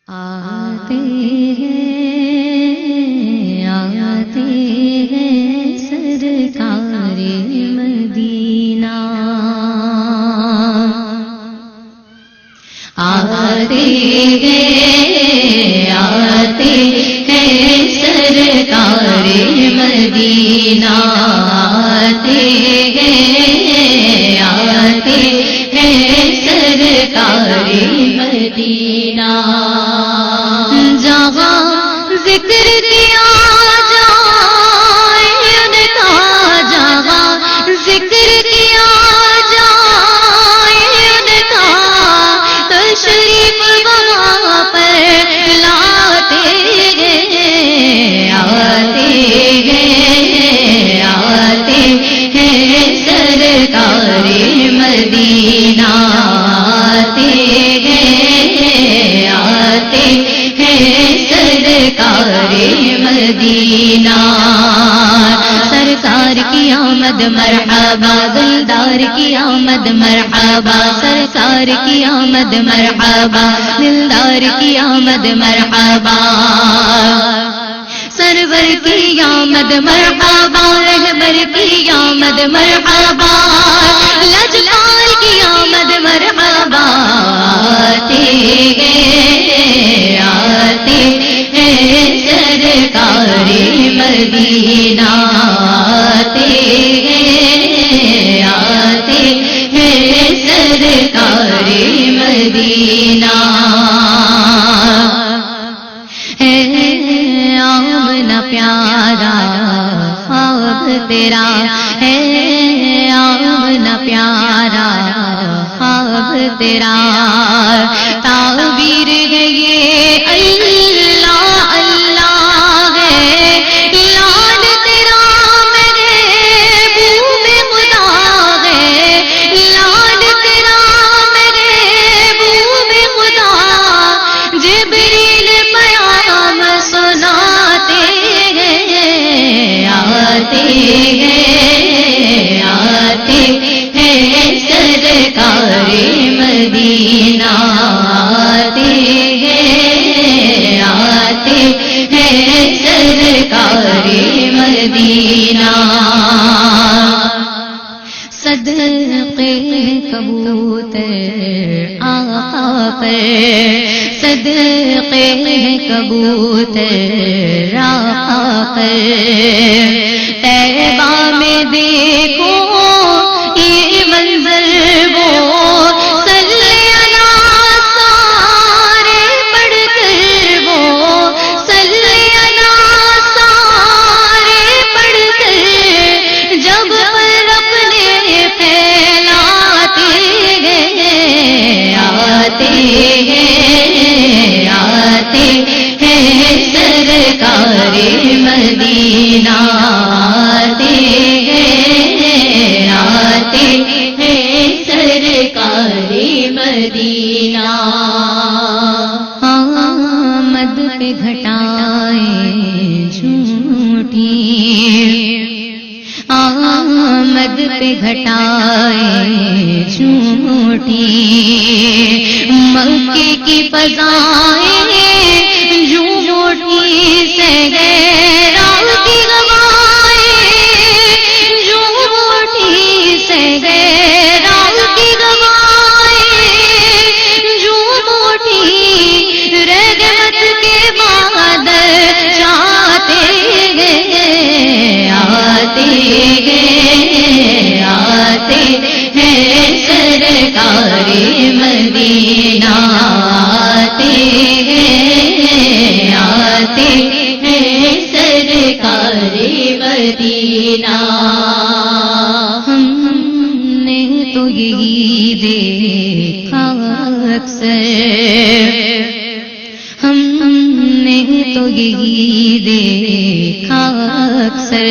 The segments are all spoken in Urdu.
آتے ہیں سرکار مدینہ، آتے ہیں سرکار مدینہ، آتے ہیں سرکار مدینہ، جہاں ذکر کیا جائے ان کا، جہاں ذکر کیا جائے ان کا، تشریف وہاں پر لاتے ہیں، آتے ہیں سرکار مدینہ، آتے ہیں سرکار مدینہ، سرکار کی آمد مرحبا، دلدار کی آمد مرحبا، سرکار کی آمد مرحبا، دلدار کی آمد مرحبا، سرور کی آمد مرحبا، رہبر کی آمد مرحبا، لجپال کی آمد مرحبا، آتے ہیں سرکار مدینہ، آتے ہیں سرکار مدینہ، ہے آمنا پیارا خواب تیرا، ہے آمنا پیارا خواب تیرا، تعبیر ہے یہ اللہ اللہ ہے، لال تیرا محبوب خدا ہے، لال تیرا محبوب خدا، جبریل پیام سناتے ہیں، آتے ہیں سرکار مدینہ، آتے ہیں سرکار مدینہ، صدقے کبوتر آقا پر، صدقے کبوتر آقا پر، طیبہ میں دیکھو یہ منظر وہ، صلی اللہ سارے پڑھ کر وہ، صلی اللہ سارے پڑھ کر، جب پر اپنے پھیلاتے ہیں، آتے ہیں سرکار مدینہ، آتے ہیں سرکار مدینہ، آمد پہ گھٹائیں جھوٹی، آمد پہ گھٹائیں جھوٹی، مکے کی فضائیں جھوٹی سے غیران کی گوائیں، جھوٹی سے غیران کی گوائیں، جھوٹی رحمت کے بادل جاتے ہیں، آتے ہیں سرکار مدینہ، آتے ہیں سرکار مدینہ، ہم نے تو یہی دیکھا اکثر، ہم نے تو یہی دیکھا اکثر،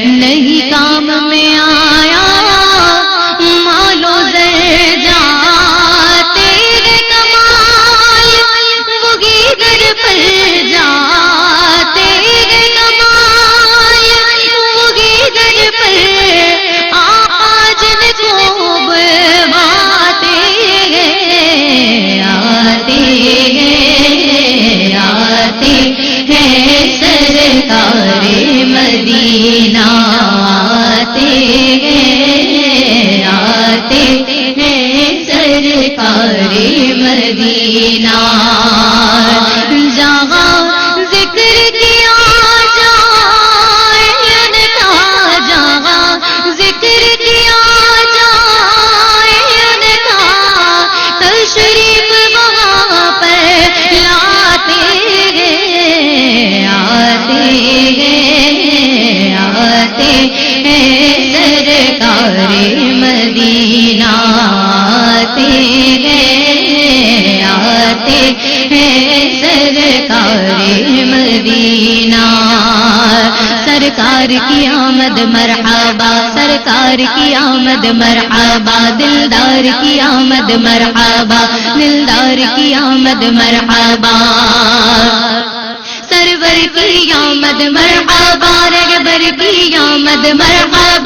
نہیں کام میں آیا مالو زر جا، تیرے کمال وہی در پر جا، تیرے کمال وہی در پر، آقا جن کو بلواتے ہیں، آتے ہیں سرکار مدینہ سرکار کی آمد مرحبا سرکار کی آمد مرحبا دلدار کی آمد مرحبا دلدار کی آمد مرحبا سرور کی آمد مرحبا رہبر کی آمد مرحبا